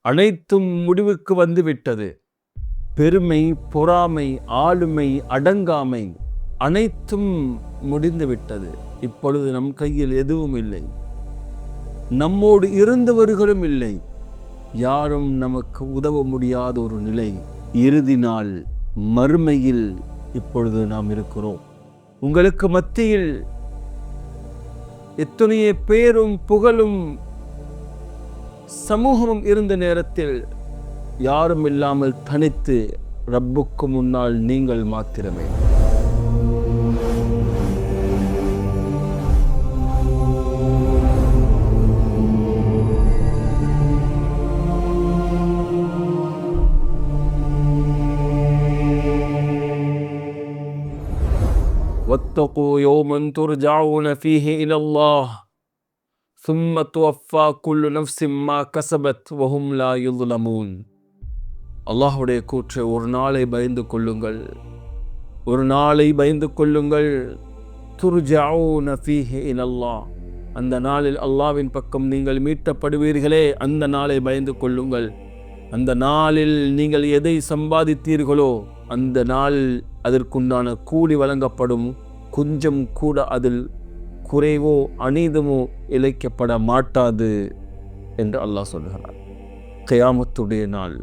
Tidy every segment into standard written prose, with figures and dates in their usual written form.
அனைத்தும் முடிவுக்கு வந்துவிட்டது. பெருமை, பொறாமை, ஆளுமை, அடங்காமை அனைத்தும் முடிந்துவிட்டது. இப்பொழுது நம் கையில் எதுவும் இல்லை. நம்மோடு இருந்தவர்களும் இல்லை. யாரும் நமக்கு உதவ முடியாத ஒரு நிலை. இறுதி நாள் மறுமையில் இப்பொழுது நாம் இருக்கிறோம். உங்களுக்கு மத்தியில் எத்தனைய பேரும் புகழும் சமூகமும் இருந்த நேரத்தில் யாரும் இல்லாமல் தனித்து ரப்புக்கு முன்னால் நீங்கள் மாத்திரமே. واتقوا يوما ترجعون فيه إلى الله ثم توفى كل نفس ما كسبت وهم لا يظلمون. அல்லாஹ்வுடைய கூற்று, ஒரு நாளை பயந்து கொள்ளுங்கள், ஒரு நாளை பயந்து கொள்ளுங்கள். துர்ஜஊன ஃபீஹி இலல்லாஹ், அந்த நாளில் அல்லாஹ்வின் பக்கம் நீங்கள் மீட்டப்படுவீர்களே, அந்த நாளை பயந்து கொள்ளுங்கள். அந்த நாளில் நீங்கள் எதை சம்பாதித்தீர்களோ அந்த நாள் அதற்குண்டான கூலி வழங்கப்படும். கொஞ்சம் கூட அதில் குறைவோ அநீதமோ இழைக்கப்பட மாட்டாது என்று அல்லாஹ் சொல்கிறார். கியாமத்துடைய நாள்,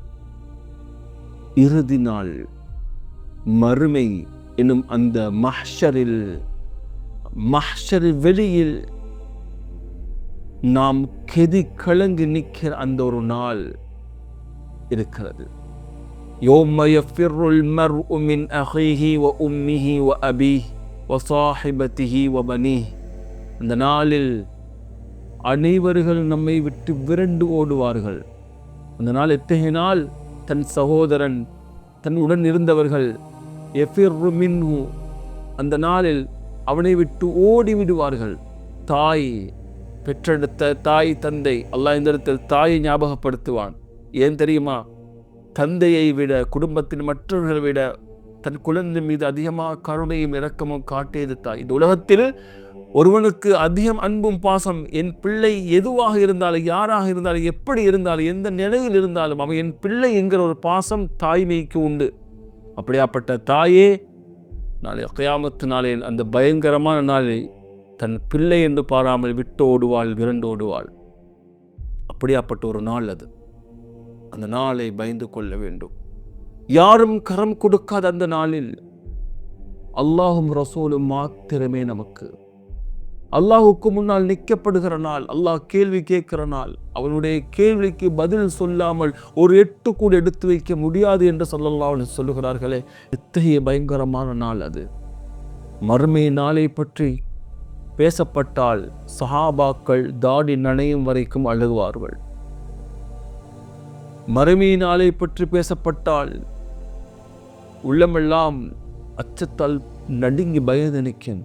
இறுதி நாள், மறுமை என்னும் அந்த மஹ்ஷர் வெளியில் நாம் கெதி கலங்கி நிற்கிற அந்த ஒரு நாள் இருக்கிறது. يوم يفر المرء من أخيه وأمه وأبيه وصاحبته وبنيه. அந்த நாளில் அனைவர்கள் நம்மை விட்டு விரண்டு ஓடுவார்கள். அந்த நாள் எத்தகைய நாள்? தன் சகோதரன், தன் உடன் இருந்தவர்கள், எஃபிர்ரு மின்ஹு, அந்த நாளில் அவனை விட்டு ஓடி விடுவார்கள். தாய், பெற்றெடுத்த தாய், தந்தை, அல்லாஹ் இந்த இடத்தில் தாயை ஞாபகப்படுத்துவான். ஏன் தெரியுமா? தந்தையை விட, குடும்பத்தின் மற்றவர்களை விட தன் குழந்தை மீது அதிகமாக கருணையும் இரக்கமும் காட்டியது தாய். இந்த உலகத்தில் ஒருவனுக்கு அதிகம் அன்பும் பாசம், என் பிள்ளை எதுவாக இருந்தாலும், யாராக இருந்தாலும், எப்படி இருந்தாலும், எந்த நிலையில் இருந்தாலும் அவன் என் பிள்ளை என்கிற ஒரு பாசம் தாய்மைக்கு உண்டு. அப்படியாப்பட்ட தாயே நாளை கியாமத்து நாளில், அந்த பயங்கரமான நாளில் தன் பிள்ளை என்று பாராமல் விட்டு ஓடுவாள், விரண்டு ஓடுவாள். அப்படியாப்பட்ட ஒரு நாள் அது. அந்த நாளை பயந்து கொள்ள வேண்டும். யாரும் கரம் கொடுக்காத அந்த நாளில் அல்லாஹும் ரசூலும் மாத்திரமே நமக்கு. அல்லாஹுக்கு முன்னால் நிற்கப்படுகிற நாள், அல்லாஹ் கேள்வி கேட்கிற நாள். அவனுடைய கேள்விக்கு பதில் சொல்லாமல் ஒரு எட்டு கூட எடுத்து வைக்க முடியாது என்று ஸல்லல்லாஹு அலைஹி சொல்லுகிறார்களே, எத்தகைய பயங்கரமான நாள் அது. மறுமை நாளை பற்றி பேசப்பட்டால் சஹாபாக்கள் தாடி நனையும் வரைக்கும் அழுகுவார்கள். மறுமை நாளை பற்றி பேசப்பட்டால் உள்ளமெல்லாம் அச்சத்தால் நடுங்கி பயந்து நிற்கும்.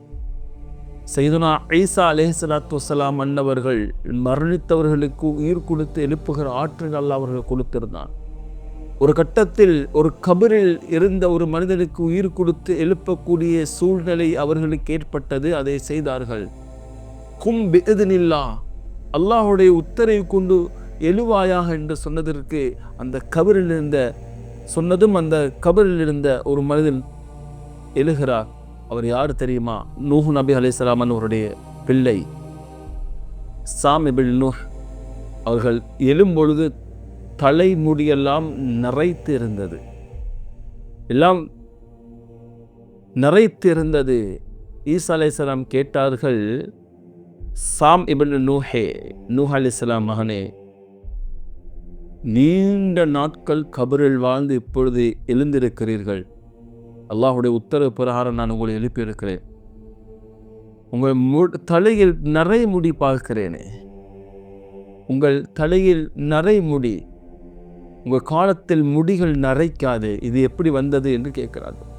சையதுனா ஈசா அலைஹிஸ்ஸலாத்து வஸ்ஸலாம் அன்னவர்கள் மரணித்தவர்களுக்கு உயிர் கொடுத்து எழுப்புகிற ஆற்றல் அல்லாஹ் அவர்கள் கொடுத்திருந்தான். ஒரு கட்டத்தில் ஒரு கபரில் இருந்த ஒரு மனிதனுக்கு உயிர் கொடுத்து எழுப்பக்கூடிய சூழ்நிலை அவர்களுக்கு ஏற்பட்டது. அதை செய்தார்கள். கும் பிஇذنில்லாஹ், அல்லாஹ்வுடைய உத்தரவை கொண்டு எழுவாயாக என்று சொன்னதற்கு அந்த கபரில் இருந்த சொன்னதும் அந்த கபரில் இருந்த ஒரு மனிதன் எழுகிறார். அவர் யார் தெரியுமா? நூஹ் நபி அலைஹிஸ்ஸலாம் அவருடைய பிள்ளை சாம் இப்னு நூஹ். அவர்கள் எழும்பொழுது தலைமுடியெல்லாம் நிறைத்து இருந்தது, எல்லாம் நிறைத்து இருந்தது. ஈசா அலைஹிஸ்ஸலாம் கேட்டார்கள், சாம் இப்னு நூஹே, நூஹ் அலைஹிஸ்ஸலாம் மகனே, நீண்ட நாட்கள் கபரில் வாழ்ந்து இப்பொழுது எழுந்திருக்கிறீர்கள். அல்லாஹுடைய உத்தரவு பிரகாரம் நான் உங்களை எழுப்பியிருக்கிறேன். உங்கள் தலையில் நரை முடி பார்க்கிறேனே, உங்கள் தலையில் நரை முடி, உங்கள் காலத்தில் முடிகள் நரைக்காது, இது எப்படி வந்தது என்று கேட்கிறார்கள்.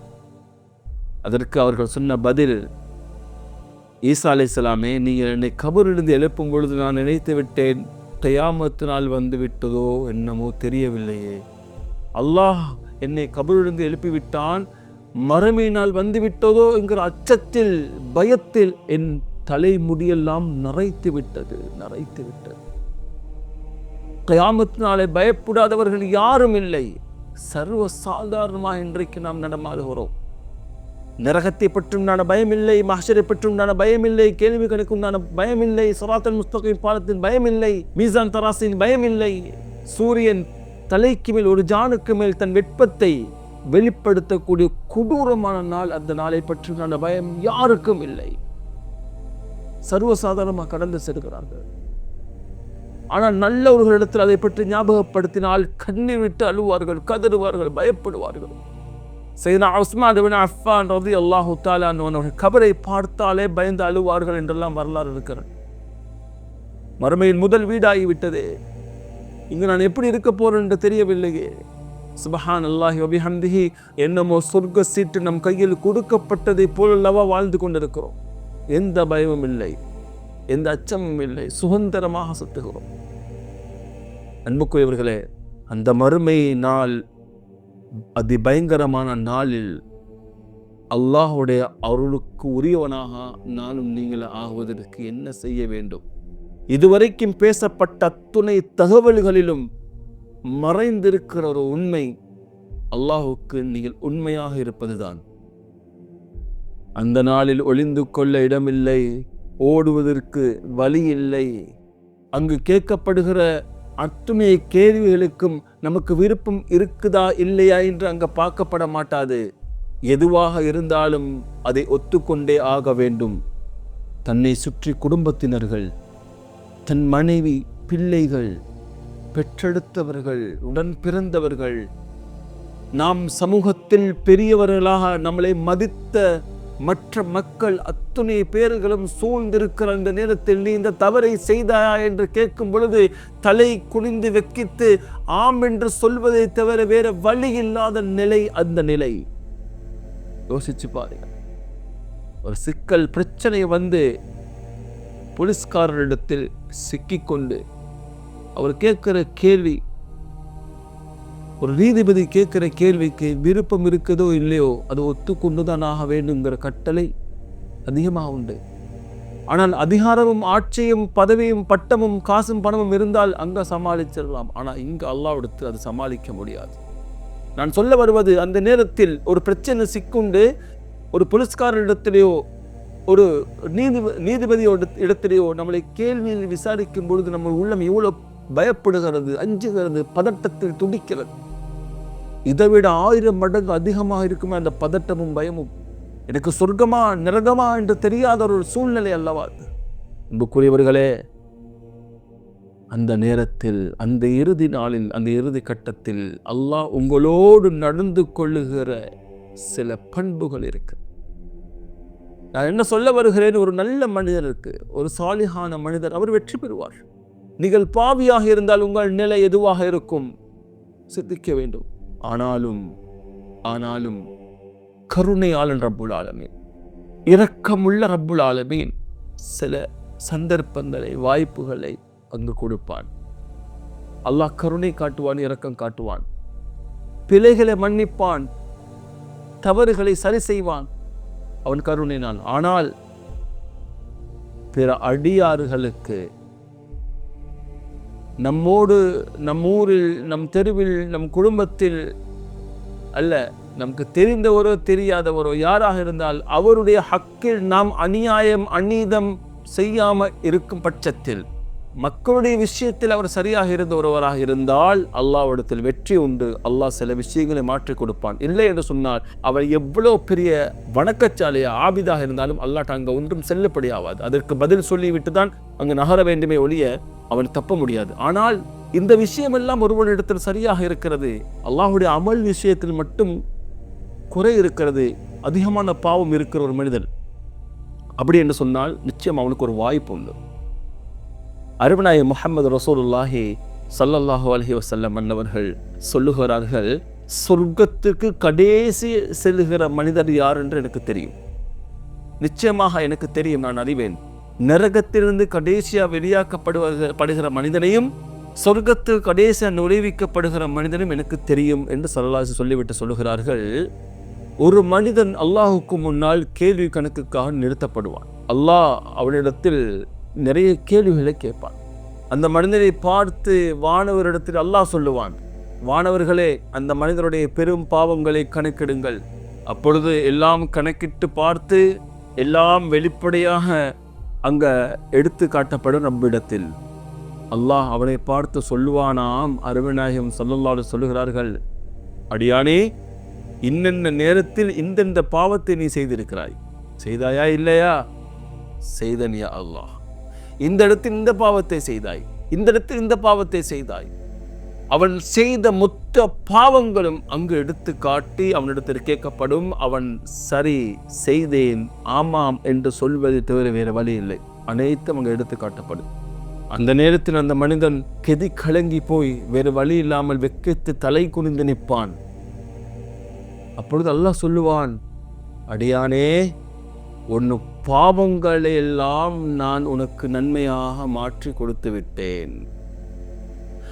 அதற்கு அவர்கள் சொன்ன பதில், ஈசா அலைஹிஸ்ஸலாமே, நீங்கள் என்னை கபரிலிருந்து எழுப்பும் பொழுது நான் நினைத்து விட்டேன், கியாமத்து நாள் வந்து விட்டதோ என்னமோ தெரியவில்லையே. அல்லாஹ் என்னை கபரிலிருந்து எழுப்பிவிட்டான், மறுமை நாள் வந்து விட்டதோ என்கிற அச்சத்தில், பயத்தில் என் தலைமுடியெல்லாம் நரைத்து விட்டது. கியாமத் நாளை பயப்படாதவர்கள் யாரும் இல்லை. சர்வ சாதாரணமாக இன்றைக்கு நாம் நடமாடுகிறோம். நரகத்தை பற்றும் பயமில்லை, மஹ்ஷரை பற்றும் பயமில்லை, கேள்வி கணக்கும் பயமில்லை, சிராத்துல் முஸ்தகீம் பாலத்தின் பயமில்லை, மீசான் தராசின் பயமில்லை. சூரியன் தலைக்கு மேல் ஒரு ஜானுக்கு மேல் தன் வெப்பத்தை வெளிப்படுத்தக்கூடிய கொடூரமான நாள். அந்த நாளை பற்றி பயம் யாருக்கும் இல்லை. சர்வசாதாரணமாக கடந்து செல்கிறார்கள். ஆனால் நல்லவர்களிடத்தில் அதை பற்றி ஞாபகப்படுத்தினால் கண்ணீர் விட்டு அழுவார்கள், கதறுவார்கள், பயப்படுவார்கள். சையதுனா உஸ்மான் இப்னு அஃபான் ரலியல்லாஹு தஆலா அன்ஹு கபரை பார்த்தாலே பயந்து அழுவார்கள் என்றெல்லாம் வரலாறு இருக்கிறது. மறுமையின் முதல் வீடாகிவிட்டதே, இங்கு நான் எப்படி இருக்க போறேன் என்று தெரியவில்லையே. சுப்ஹானல்லாஹி வ பிஹம்திஹி, என்னமோ சொர்க்க சீட்டு நம் கையில் கொடுக்கப்பட்டதை போலல்லவா வாழ்ந்து கொண்டிருக்கிறோம். எந்த பயமும் இல்லை, எந்த அச்சமும் இல்லை, சுதந்திரமாக சுத்துகிறோம். அன்புக்குரியவர்களே, அந்த மறுமை நாள், அதிபயங்கரமான நாளில் அல்லாஹுடைய அருளுக்கு உரியவனாக நானும் நீங்கள் ஆகுவதற்கு என்ன செய்ய வேண்டும்? இதுவரைக்கும் பேசப்பட்ட அத்துணை தகவல்களிலும் மறைந்திருக்கிற ஒரு உண்மை, அல்லாஹுக்கு நீங்கள் உண்மையாக இருப்பதுதான். அந்த நாளில் ஒளிந்து கொள்ள இடமில்லை, ஓடுவதற்கு வழி இல்லை. அங்கு கேட்கப்படுகிற அத்துணை கேள்விகளுக்கும் நமக்கு விருப்பம் இருக்குதா இல்லையா என்று அங்கு பார்க்கப்பட மாட்டாது. எதுவாக இருந்தாலும் அதை ஒத்துக்கொண்டே ஆக வேண்டும். தன்னை சுற்றி குடும்பத்தினர்கள், தன் மனைவி, பிள்ளைகள், பெற்றெடுத்தவர்கள், உடன் பிறந்தவர்கள், நாம் சமூகத்தில் பெரியவர்களாக நம்மளை மதித்த மற்ற மக்கள் அத்துணை பேர்களும் சூழ்ந்திருக்கிற அந்த நேரத்தில் நீ இந்த தவறை செய்தாயா என்று கேட்கும் பொழுது தலை குனிந்து வெக்கித்து ஆம் என்று சொல்வதை தவிர வேற வழி இல்லாத நிலை. அந்த நிலை யோசிச்சு பாருங்க. ஒரு சிக்கல் பிரச்சனை வந்து போலீஸ்காரரிடத்தில் சிக்கிக்கொண்டு அவர் கேட்கிற கேள்வி, ஒரு நீதிபதி கேட்கிற கேள்விக்கு விருப்பம் இருக்குதோ இல்லையோ அது ஒத்துக்கொண்டுதான் ஆக வேண்டுங்கிற கட்டளை அதிகமாக உண்டு. ஆனால் அதிகாரமும் ஆட்சியும் பதவியும் பட்டமும் காசும் பணமும் இருந்தால் அங்க சமாளிச்சிடலாம். ஆனால் இங்கு அல்லாஹ்விடத்து அது சமாளிக்க முடியாது. நான் சொல்ல வருவது, அந்த நேரத்தில் ஒரு பிரச்சனை சிக்குண்டு ஒரு போலீஸ்காரரிடத்திலேயோ ஒரு நீதிபதியோட இடத்திலேயோ நம்மளை கேள்வியில் விசாரிக்கும் பொழுது நம்ம உள்ளம் எவ்வளவு பயப்படுகிறது, அஞ்சுகிறது, பதட்டத்தில் துடிக்கிறது. இதைவிட 1000 மடங்கு அதிகமாக இருக்குமே அந்த பதட்டமும் பயமும். எனக்கு சொர்க்கமா நரகமா என்று தெரியாத ஒரு சூழ்நிலை அல்லவா? அன்புக்குரியவர்களே, அந்த நேரத்தில், அந்த இறுதி நாளில், அந்த இறுதி கட்டத்தில் அல்லாஹ் உங்களோடு நடந்து கொள்ளுகிற சில பண்புகள் இருக்கு. நான் என்ன சொல்ல வருகிறேன், ஒரு நல்ல மனிதருக்கு, ஒரு சாலிஹான மனிதர், அவர் வெற்றி பெறுவார். நீங்கள் பாவியாக இருந்தால் உங்கள் நிலை எதுவாக இருக்கும் சிந்திக்க வேண்டும். ஆனாலும் கருணையாளன் ரப்புல் ஆலமீன், இரக்கமுள்ள ரப்புல் ஆலமீன் சில சந்தர்ப்பங்களை, வாய்ப்புகளை அங்கு கொடுப்பான். அல்லாஹ் கருணை காட்டுவான், இரக்கம் காட்டுவான், பிழைகளை மன்னிப்பான், தவறுகளை சரி செய்வான். அவன் கருணைனான். ஆனால் பிற அடியாறுகளுக்கு, நம்மோடு, நம் ஊரில், நம் தெருவில், நம் குடும்பத்தில் அல்ல, நமக்கு தெரிந்தவரோ தெரியாதவரோ யாராக இருந்தால் அவருடைய ஹக்கில் நாம் அநியாயம் அநீதம் செய்யாமல் இருக்கும் பட்சத்தில், மக்களுடைய விஷயத்தில் அவர் சரியாக இருந்த ஒருவராக இருந்தால் அல்லாஹ்விடத்தில் வெற்றி உண்டு. அல்லாஹ் சில விஷயங்களை மாற்றி கொடுப்பான். இல்லை என்று சொன்னால் அவர் எவ்வளோ பெரிய வணக்கச்சாலையா ஆபிதாக இருந்தாலும் அல்லாஹ் அங்கே ஒன்றும் செல்லுபடியாகாது. அதற்கு பதில் சொல்லிவிட்டு தான் அங்கு நகர வேண்டுமே ஒழிய அவன் தப்ப முடியாது. ஆனால் இந்த விஷயமெல்லாம் ஒருவனிடத்தில் சரியாக இருக்கிறது, அல்லாஹுடைய அமல் விஷயத்தில் மட்டும் குறை இருக்கிறது, அதிகமான பாவம் இருக்கிற ஒரு மனிதன் அப்படி என்று சொன்னால் நிச்சயம் அவனுக்கு ஒரு வாய்ப்பு உண்டு. அருமநாயகம் முஹம்மது ரசூலுல்லாஹி ஸல்லல்லாஹு அலைஹி வஸல்லம் அன்னவர்கள் சொல்லுகிறார்கள், சொர்க்கத்துக்கு கடைசி செல்லுகிற மனிதர் யார் என்று எனக்கு தெரியும். நிச்சயமாக எனக்கு தெரியும், நான் அறிவேன். நரகத்திலிருந்து கடைசியாக வெளியாக்கப்படுகிற மனிதனையும் சொர்க்கத்தில் கடைசியாக நுழைவிக்கப்படுகிற மனிதனும் எனக்கு தெரியும் என்று ஸல்லல்லாஹு சொல்லிவிட்டு சொல்லுகிறார்கள், ஒரு மனிதன் அல்லாஹுக்கு முன்னால் கேள்வி கணக்குக்காக நிறுத்தப்படுவான். அல்லாஹ் அவனிடத்தில் நிறைய கேள்விகளை கேட்பான். அந்த மனிதனை பார்த்து வானவரிடத்தில் அல்லாஹ் சொல்லுவான், வானவர்களே அந்த மனிதருடைய பெரும் பாவங்களை கணக்கிடுங்கள். அப்பொழுது எல்லாம் கணக்கிட்டு பார்த்து எல்லாம் வெளிப்படையாக அங்க எடுத்து காட்டப்படும் ரப்பிடத்தில். அல்லாஹ் அவனை பார்த்து சொல்லுவானாம், அருமைநாயகம் ஸல்லல்லாஹு அலைஹி சொல்லுகிறார்கள், அடியானே, இன்னென்ன நேரத்தில் இந்தெந்த பாவத்தை நீ செய்திருக்கிறாய். செய்தாயா இல்லையா? செய்தன் யா அல்லாஹ். இந்த இடத்தில் இந்த பாவத்தை செய்தாய், இந்த இடத்தில் இந்த பாவத்தை செய்தாய். அவன் செய்த மொத்த பாவங்களும் அங்கு எடுத்து காட்டி அவனிடத்தில் கேட்கப்படும். அவன் சரி செய்தேன், ஆமாம் என்று சொல்வதை தவிர வேறு வழி இல்லை. அனைத்தும் அங்கு எடுத்து காட்டப்படும். அந்த நேரத்தில் அந்த மனிதன் கெதி கலங்கி போய் வேறு வழி இல்லாமல் வெட்கத்து தலை குனிந்து நிற்பான். அப்பொழுது அல்லாஹ் சொல்லுவான், அடியானே, உன் பாவங்களை எல்லாம் நான் உனக்கு நன்மையாக மாற்றி கொடுத்து விட்டேன்.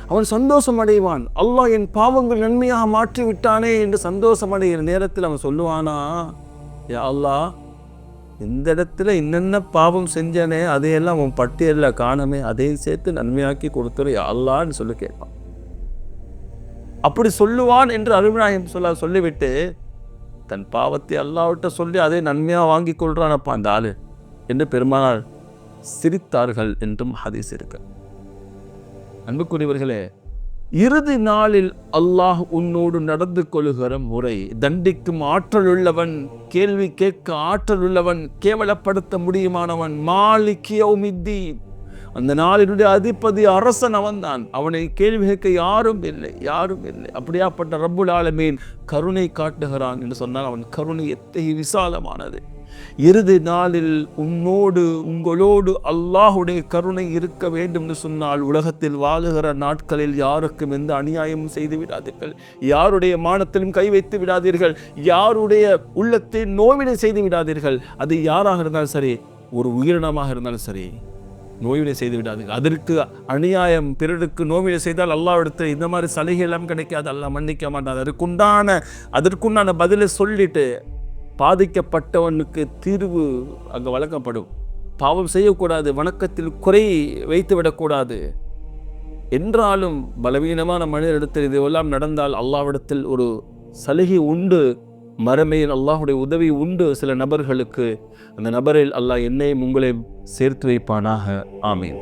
அவன் சந்தோஷம் அடைவான். அல்லாஹ் என் பாவங்கள் நன்மையாக மாற்றி விட்டானே என்று சந்தோஷம் அடைகிற நேரத்தில் அவன் சொல்லுவானா, யா அல்லாஹ், இந்த இடத்துல என்னென்ன பாவம் செஞ்சனே அதையெல்லாம் அவன் பட்டியலில் காணமே, அதையும் சேர்த்து நன்மையாக்கி கொடுத்துரு யா அல்லாஹ்ன்னு சொல்லி கேட்பான். அப்படி சொல்லுவான் என்று அருமைநாயகம் சொல்லிவிட்டு தன் பாவத்தை அல்லாஹ்விட்ட சொல்லி அதை நன்மையாக வாங்கி கொள்றானப்பா அந்த ஆளு என்று பெருமானார் சிரித்தார்கள் என்றும் ஹதீஸ் இருக்கு. அன்புக்குரியவர்களே, இறுதி நாளில் அல்லாஹ் உன்னோடு நடந்து கொள்ளுகிற முறை, தண்டிக்கும் ஆற்றல் உள்ளவன், கேள்வி கேட்க ஆற்றல் உள்ளவன், கேவலப்படுத்த முடியுமானவன், மாலிக் யௌமித்தீன், அந்த நாளினுடைய அதிபதி அரசன் அவன்தான். அவனை கேள்வி கேட்க யாரும் இல்லை, யாரும் இல்லை. அப்படியாப்பட்ட ரப்புல் ஆலமீன் கருணை காட்டுகிறான் என்று சொன்னால் அவன் கருணை எத்தகைய விசாலமானது. இறுதி நாளில் உன்னோடு உங்களோடு அல்லாஹுடைய கருணை இருக்க வேண்டும் என்று சொன்னால் உலகத்தில் வாழுகிற நாட்களில் யாருக்கும் எந்த அநியாயமும் செய்து விடாதீர்கள், யாருடைய மானத்திலும் கை வைத்து விடாதீர்கள், யாருடைய உள்ளத்தை நோவினை செய்து விடாதீர்கள். அது யாராக இருந்தாலும் சரி, ஒரு உயிரினமாக இருந்தாலும் சரி, நோய்வினை செய்து விடாதீர்கள். அதற்கு அநியாயம் பிறருக்கு நோய்வினை செய்தால் அல்லாஹ்விடத்தில் இந்த மாதிரி சலுகை எல்லாம் கிடைக்காது, அல்லாஹ் மன்னிக்க மாட்டான். அதற்குண்டான பதிலை சொல்லிட்டு பாதிக்கப்பட்டவனுக்கு தீர்வு அங்கே வழங்கப்படும். பாவம் செய்யக்கூடாது, வணக்கத்தில் குறை வைத்து விடக்கூடாது. என்றாலும் பலவீனமான மனிதரிடத்தில் இதுவெல்லாம் நடந்தால் அல்லாஹ்விடத்தில் ஒரு சலுகை உண்டு, மறுமையில் அல்லாஹுடைய உதவி உண்டு சில நபர்களுக்கு. அந்த நபரில் அல்லாஹ் என்னையும் உங்களை சேர்த்து வைப்பானாக. ஆமீன்.